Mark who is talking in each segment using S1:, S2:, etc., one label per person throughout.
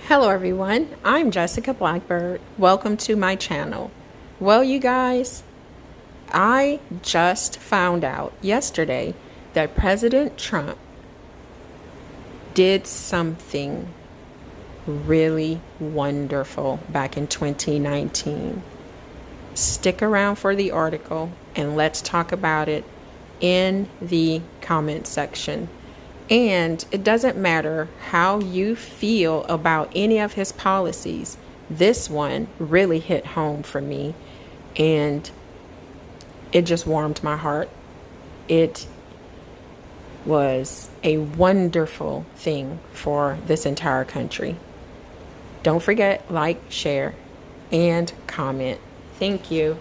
S1: Hello everyone, I'm Jessica Blackbird. Welcome to my channel. Well, you guys, I just found out yesterday that President Trump did something really wonderful back in 2019. Stick around for the article and let's talk about it in the comment section. And it doesn't matter how you feel about any of his policies. This one really hit home for me and it just warmed my heart. It was a wonderful thing for this entire country. Don't forget, like, share, and comment. Thank you.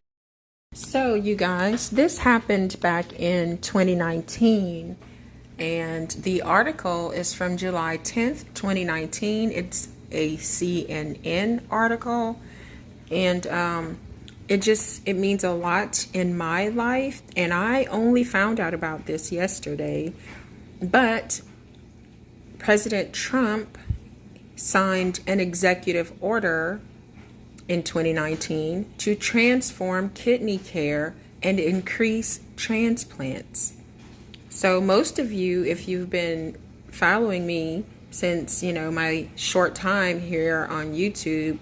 S1: So, you guys, this happened back in 2019. And the article is from July 10th, 2019. It's a CNN article. And it means a lot in my life. And I only found out about this yesterday. But President Trump signed an executive order in 2019 to transform kidney care and increase transplants. So most of you, if you've been following me since, my short time here on YouTube,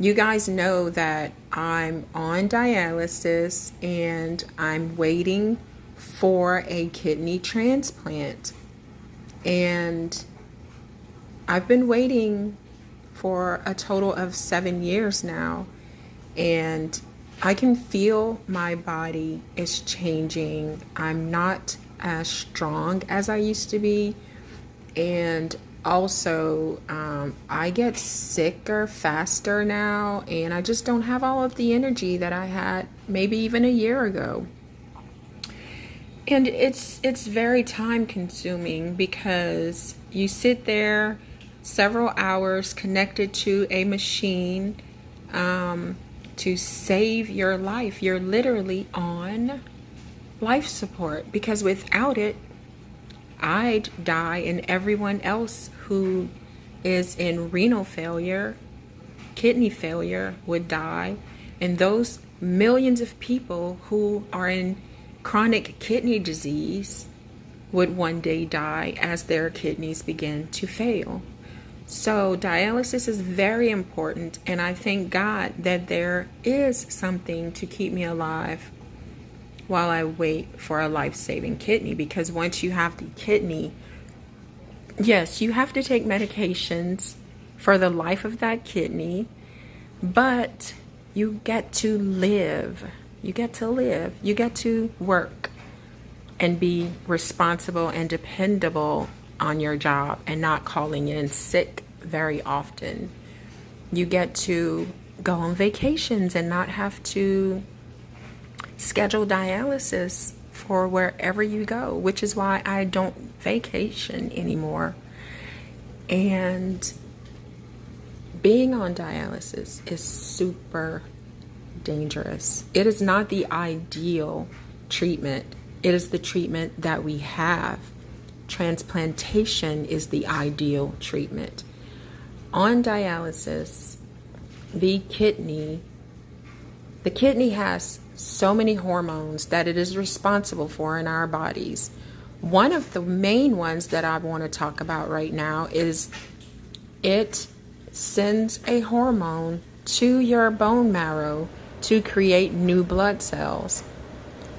S1: you guys know that I'm on dialysis and I'm waiting for a kidney transplant. And I've been waiting for a total of 7 years now. And I can feel my body is changing. I'm not as strong as I used to be, and also I get sicker faster now, and I just don't have all of the energy that I had maybe even a year ago. And it's very time consuming because you sit there several hours connected to a machine to save your life. You're literally on life support, because without it, I'd die, and everyone else who is in renal failure, kidney failure, would die. And those millions of people who are in chronic kidney disease would one day die as their kidneys begin to fail. So dialysis is very important, and I thank God that there is something to keep me alive while I wait for a life-saving kidney. Because once you have the kidney, yes, you have to take medications for the life of that kidney, but you get to live. You get to work and be responsible and dependable on your job and not calling in sick very often. You get to go on vacations and not have to schedule dialysis for wherever you go, which is why I don't vacation anymore. And being on dialysis is super dangerous. It is not the ideal treatment. It is the treatment that we have. Transplantation is the ideal treatment. On dialysis, the kidney has so many hormones that it is responsible for in our bodies. One of the main ones that I want to talk about right now is it sends a hormone to your bone marrow to create new blood cells.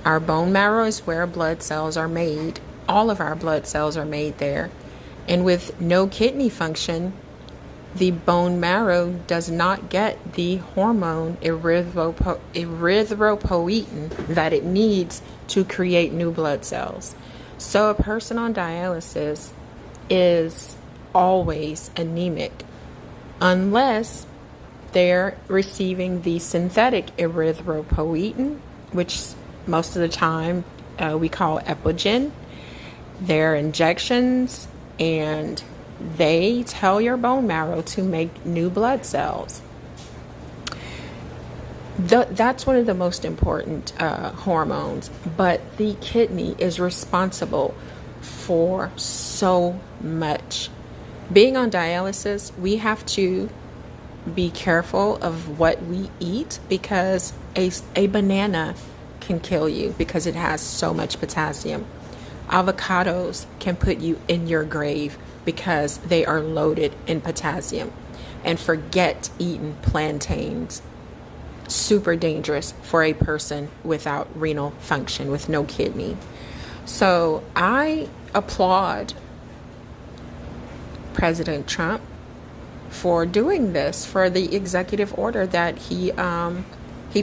S1: Our bone marrow is where blood cells are made. All of our blood cells are made there. And with no kidney function, the bone marrow does not get the hormone erythropoietin that it needs to create new blood cells. So a person on dialysis is always anemic unless they're receiving the synthetic erythropoietin, which most of the time we call Epogen. They're injections, and they tell your bone marrow to make new blood cells. That's one of the most important hormones, but the kidney is responsible for so much. Being on dialysis, we have to be careful of what we eat because a banana can kill you because it has so much potassium. Avocados can put you in your grave because they are loaded in potassium. And forget eating plantains. Super dangerous for a person without renal function, with no kidney. So I applaud President Trump for doing this, for the executive order that he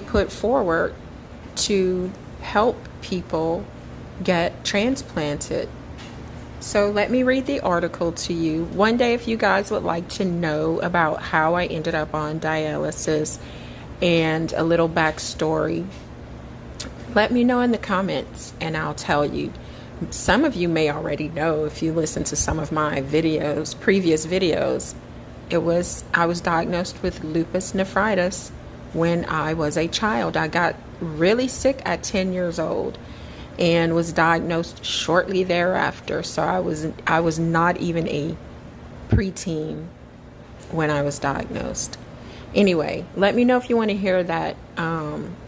S1: put forward to help people get transplanted. So let me read the article to you. One day, if you guys would like to know about how I ended up on dialysis and a little backstory, let me know in the comments and I'll tell you. Some of you may already know if you listen to some of my videos, previous videos. I was diagnosed with lupus nephritis when I was a child. I got really sick at 10 years old and was diagnosed shortly thereafter. So I was not even a preteen when I was diagnosed. Anyway, let me know if you want to hear that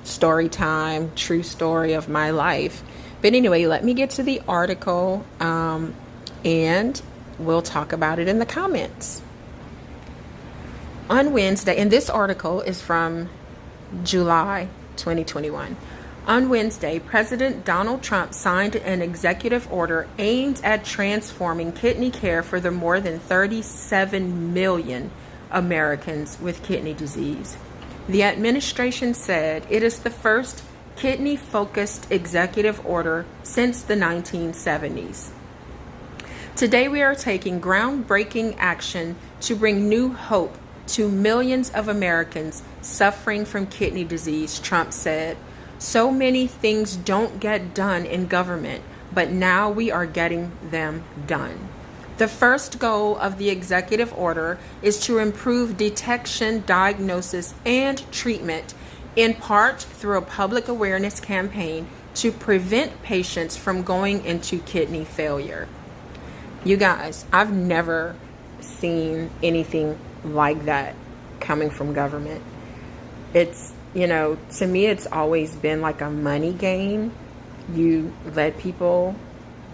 S1: story time, true story of my life. But anyway, let me get to the article and we'll talk about it in the comments. On Wednesday, and this article is from July 2021. On Wednesday, President Donald Trump signed an executive order aimed at transforming kidney care for the more than 37 million Americans with kidney disease. The administration said it is the first kidney-focused executive order since the 1970s. Today, we are taking groundbreaking action to bring new hope to millions of Americans suffering from kidney disease, Trump said. So many things don't get done in government, but now we are getting them done. The first goal of the executive order is to improve detection, diagnosis, and treatment, in part through a public awareness campaign to prevent patients from going into kidney failure. You guys, I've never seen anything like that coming from government. It's, to me, it's always been like a money game. You let people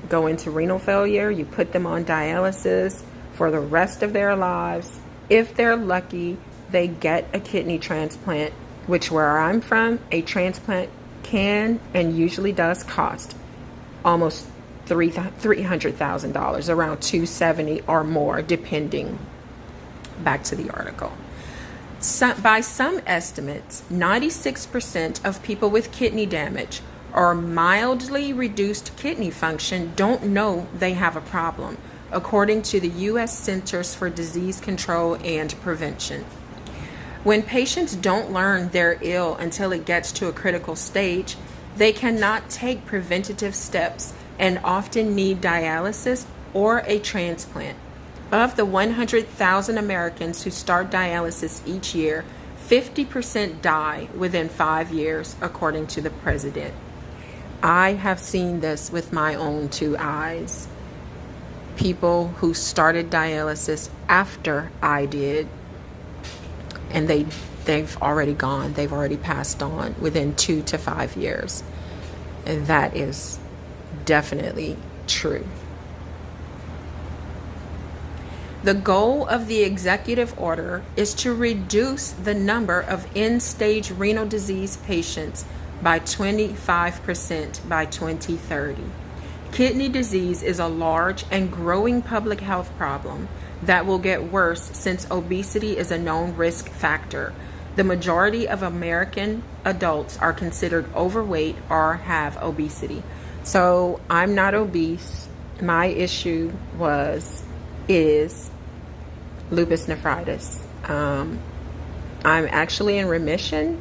S1: go into renal failure, you put them on dialysis for the rest of their lives. If they're lucky, they get a kidney transplant, which where I'm from, a transplant can and usually does cost almost $300,000, around $270,000 or more, depending. Back to the article. By some estimates, 96% of people with kidney damage or mildly reduced kidney function don't know they have a problem, according to the U.S. Centers for Disease Control and Prevention. When patients don't learn they're ill until it gets to a critical stage, they cannot take preventative steps and often need dialysis or a transplant. Of the 100,000 Americans who start dialysis each year, 50% die within 5 years, according to the president. I have seen this with my own two eyes. People who started dialysis after I did, and they've already gone. They've already passed on within 2 to 5 years. And that is definitely true. The goal of the executive order is to reduce the number of end-stage renal disease patients by 25% by 2030. Kidney disease is a large and growing public health problem that will get worse since obesity is a known risk factor. The majority of American adults are considered overweight or have obesity. So I'm not obese. My issue is lupus nephritis. I'm actually in remission,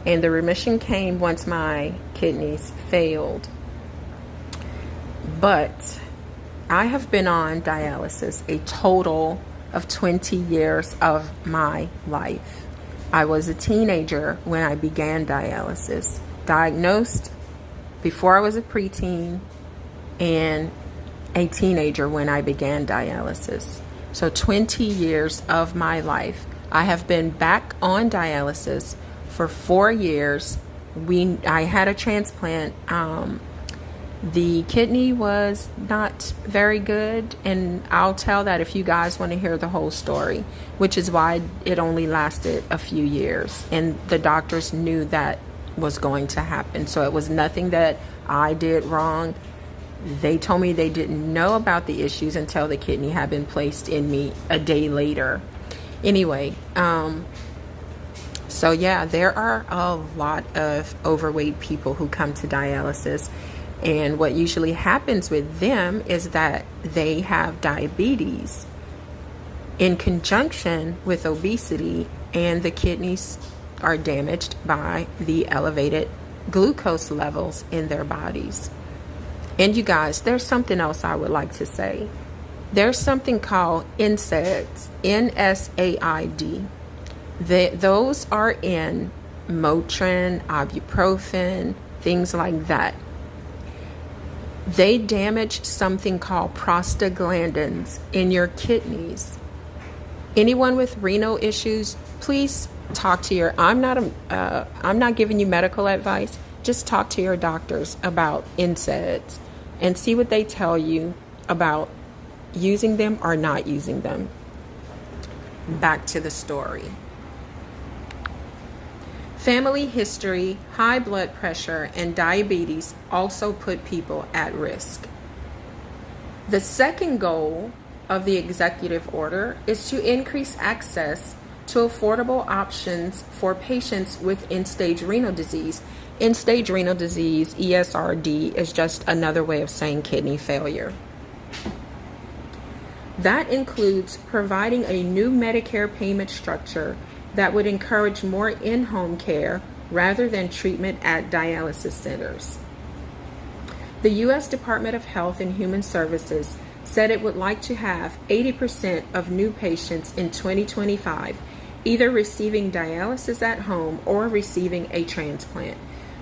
S1: and the remission came once my kidneys failed. But I have been on dialysis a total of 20 years of my life. I was a teenager when I began dialysis, diagnosed before I was a preteen, and a teenager when I began dialysis. So 20 years of my life. I have been back on dialysis for 4 years. I had a transplant. The kidney was not very good, and I'll tell that if you guys want to hear the whole story, which is why it only lasted a few years, and the doctors knew that was going to happen. So it was nothing that I did wrong. They told me they didn't know about the issues until the kidney had been placed in me a day later. Anyway, so yeah, there are a lot of overweight people who come to dialysis. And what usually happens with them is that they have diabetes in conjunction with obesity, and the kidneys are damaged by the elevated glucose levels in their bodies. And you guys, there's something else I would like to say. There's something called NSAIDs, NSAID. Those are in Motrin, ibuprofen, things like that. They damage something called prostaglandins in your kidneys. Anyone with renal issues, please talk to your, I'm not giving you medical advice. Just talk to your doctors about NSAIDs and see what they tell you about using them or not using them. Back to the story. Family history, high blood pressure, and diabetes also put people at risk. The second goal of the executive order is to increase access to affordable options for patients with end-stage renal disease. End-stage renal disease, ESRD, is just another way of saying kidney failure. That includes providing a new Medicare payment structure that would encourage more in-home care rather than treatment at dialysis centers. The U.S. Department of Health and Human Services said it would like to have 80% of new patients in 2025 either receiving dialysis at home or receiving a transplant.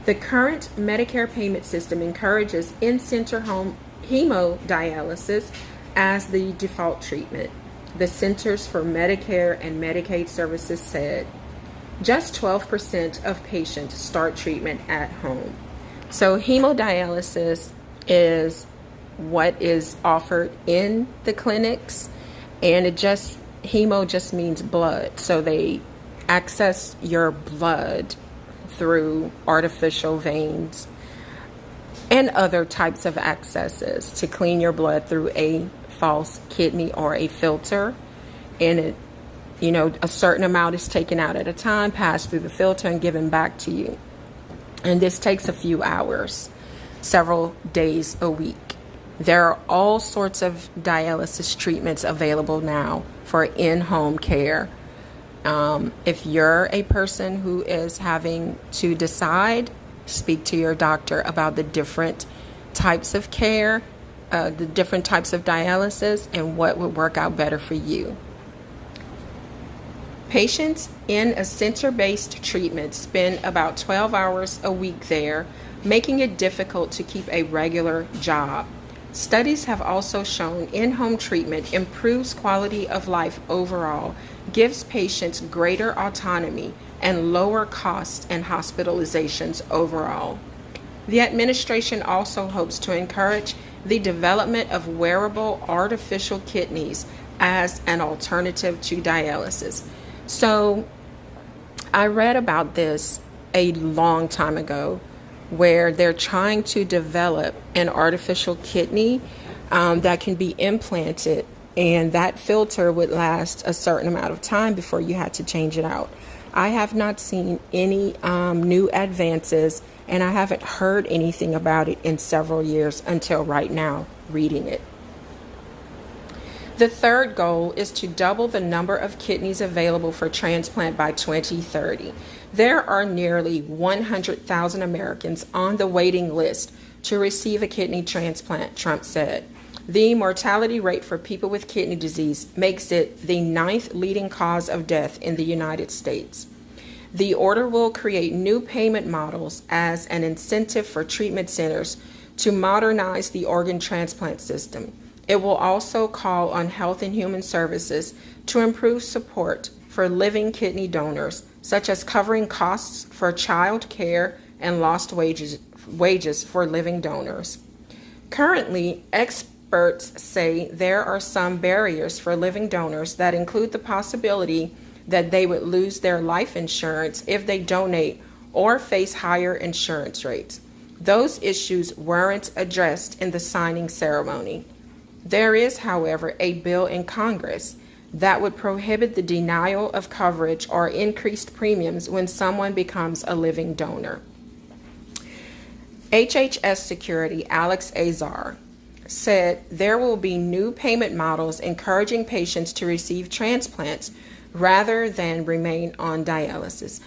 S1: The current Medicare payment system encourages in-center home hemodialysis as the default treatment. The Centers for Medicare and Medicaid Services said just 12% of patients start treatment at home. So hemodialysis is what is offered in the clinics, and hemo just means blood. So they access your blood through artificial veins and other types of accesses to clean your blood through a false kidney or a filter, and a certain amount is taken out at a time, passed through the filter, and given back to you. And this takes a few hours, several days a week. There are all sorts of dialysis treatments available now for in-home care. If you're a person who is having to decide, speak to your doctor about the different types of care, the different types of dialysis, and what would work out better for you. Patients in a center-based treatment spend about 12 hours a week there, making it difficult to keep a regular job. Studies have also shown in-home treatment improves quality of life overall, gives patients greater autonomy, and lower costs and hospitalizations overall. The administration also hopes to encourage the development of wearable artificial kidneys as an alternative to dialysis. So I read about this a long time ago, where they're trying to develop an artificial kidney that can be implanted, and that filter would last a certain amount of time before you had to change it out. I have not seen any new advances, and I haven't heard anything about it in several years until right now, reading it. The third goal is to double the number of kidneys available for transplant by 2030. There are nearly 100,000 Americans on the waiting list to receive a kidney transplant, Trump said. The mortality rate for people with kidney disease makes it the 9th leading cause of death in the United States. The order will create new payment models as an incentive for treatment centers to modernize the organ transplant system. It will also call on Health and Human Services to improve support for living kidney donors, such as covering costs for child care and lost wages for living donors. Currently, experts say there are some barriers for living donors that include the possibility that they would lose their life insurance if they donate or face higher insurance rates. Those issues weren't addressed in the signing ceremony. There is, however, a bill in Congress that would prohibit the denial of coverage or increased premiums when someone becomes a living donor. HHS Security Alex Azar said there will be new payment models encouraging patients to receive transplants rather than remain on dialysis.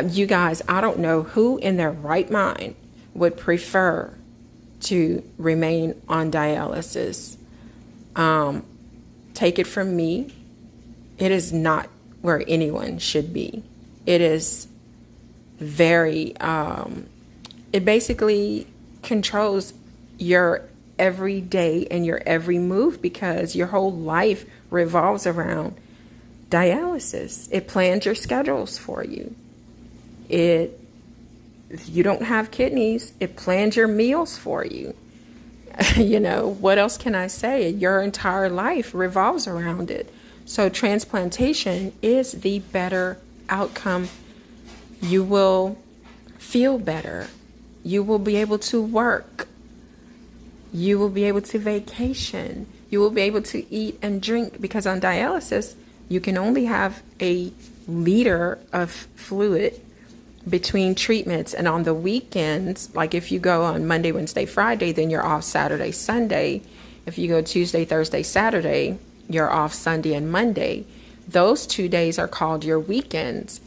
S1: You guys, I don't know who in their right mind would prefer to remain on dialysis. Take it from me, it is not where anyone should be. It is very, it basically controls your every day and your every move because your whole life revolves around dialysis. It plans your schedules for you. If you don't have kidneys, it plans your meals for you. You know, what else can I say? Your entire life revolves around it. So transplantation is the better outcome. You will feel better. You will be able to work. You will be able to vacation. You will be able to eat and drink because on dialysis, you can only have a liter of fluid between treatments, and on the weekends, like if you go on Monday, Wednesday, Friday, then you're off Saturday, Sunday. If you go Tuesday, Thursday, Saturday, you're off Sunday and Monday. Those 2 days are called your weekends,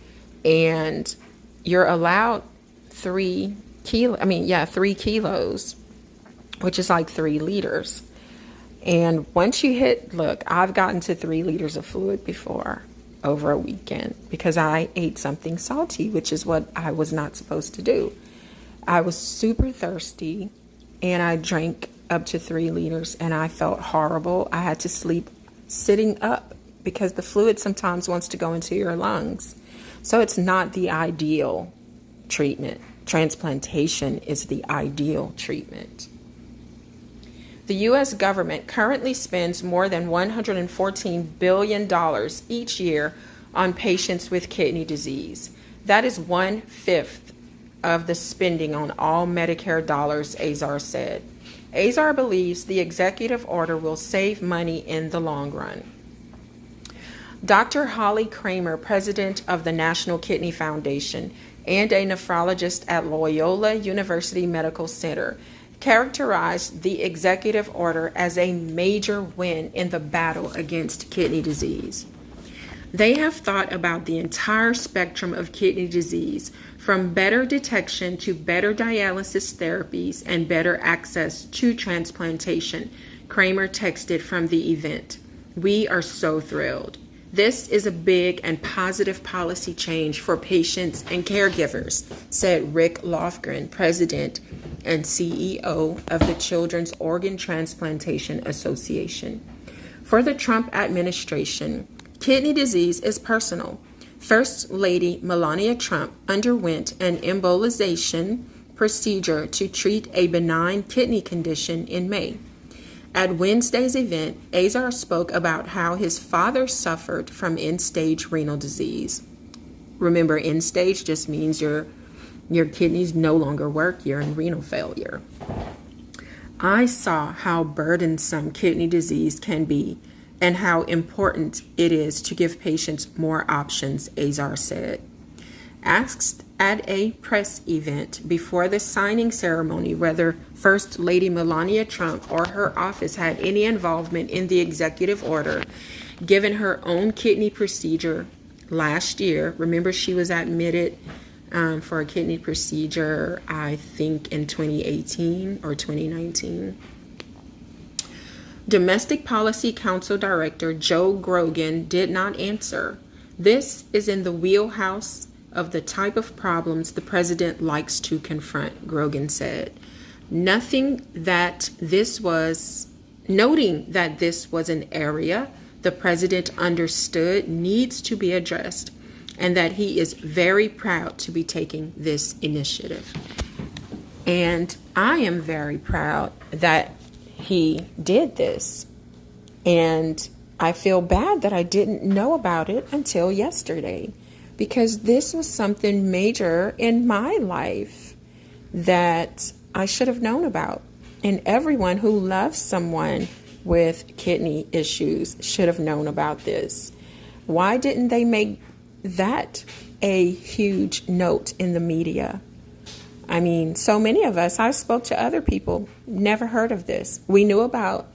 S1: and you're allowed 3 kilos, which is like 3 liters. And once you hit, look, I've gotten to 3 liters of fluid before over a weekend because I ate something salty, which is what I was not supposed to do. I was super thirsty and I drank up to 3 liters and I felt horrible. I had to sleep sitting up because the fluid sometimes wants to go into your lungs. So it's not the ideal treatment. Transplantation is the ideal treatment. The U.S. government currently spends more than $114 billion each year on patients with kidney disease. That is 1/5 of the spending on all Medicare dollars, Azar said. Azar believes the executive order will save money in the long run. Dr. Holly Kramer, president of the National Kidney Foundation and a nephrologist at Loyola University Medical Center, characterized the executive order as a major win in the battle against kidney disease. They have thought about the entire spectrum of kidney disease, from better detection to better dialysis therapies and better access to transplantation, Kramer texted from the event. We are so thrilled. This is a big and positive policy change for patients and caregivers, said Rick Lofgren, president and CEO of the Children's Organ Transplantation Association. For the Trump administration, kidney disease is personal. First Lady Melania Trump underwent an embolization procedure to treat a benign kidney condition in May. At Wednesday's event, Azar spoke about how his father suffered from end-stage renal disease. Remember, end-stage just means your kidneys no longer work, you're in renal failure. I saw how burdensome kidney disease can be and how important it is to give patients more options, Azar said. Asked at a press event before the signing ceremony whether First Lady Melania Trump or her office had any involvement in the executive order, given her own kidney procedure last year. Remember, she was admitted for a kidney procedure, I think in 2018 or 2019. Domestic Policy Council Director Joe Grogan did not answer. This is in the wheelhouse of the type of problems the president likes to confront, Grogan said. Nothing that noting that this was an area the president understood needs to be addressed and that he is very proud to be taking this initiative. And I am very proud that he did this. And I feel bad that I didn't know about it until yesterday, because this was something major in my life that I should have known about. And everyone who loves someone with kidney issues should have known about this. Why didn't they make that a huge note in the media? I mean, so many of us, I spoke to other people, never heard of this. We knew about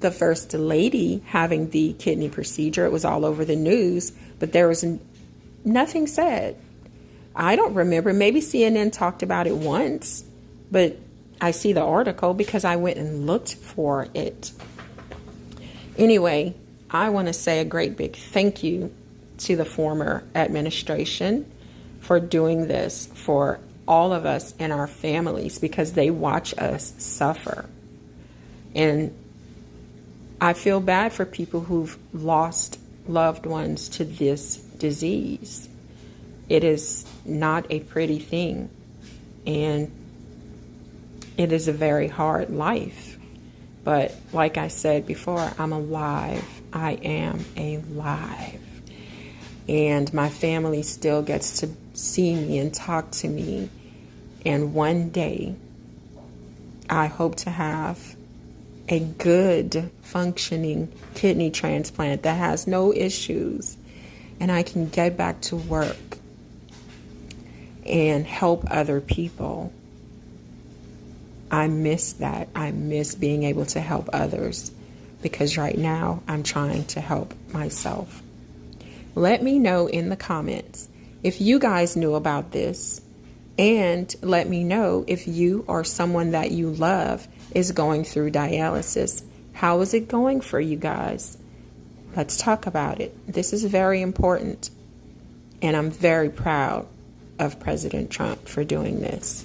S1: the first lady having the kidney procedure. It was all over the news, but there was nothing said. I don't remember. Maybe CNN talked about it once, but I see the article because I went and looked for it. Anyway, I want to say a great big thank you to the former administration for doing this for all of us and our families, because they watch us suffer. And I feel bad for people who've lost loved ones to this disease. It is not a pretty thing, and it is a very hard life. But like I said before, I'm alive. I am alive. And my family still gets to see me and talk to me. And one day, I hope to have a good functioning kidney transplant that has no issues, and I can get back to work and help other people. I miss that. I miss being able to help others, because right now I'm trying to help myself. Let me know in the comments if you guys knew about this, and let me know if you or someone that you love is going through dialysis. How is it going for you guys? Let's talk about it. This is very important, and I'm very proud of President Trump for doing this.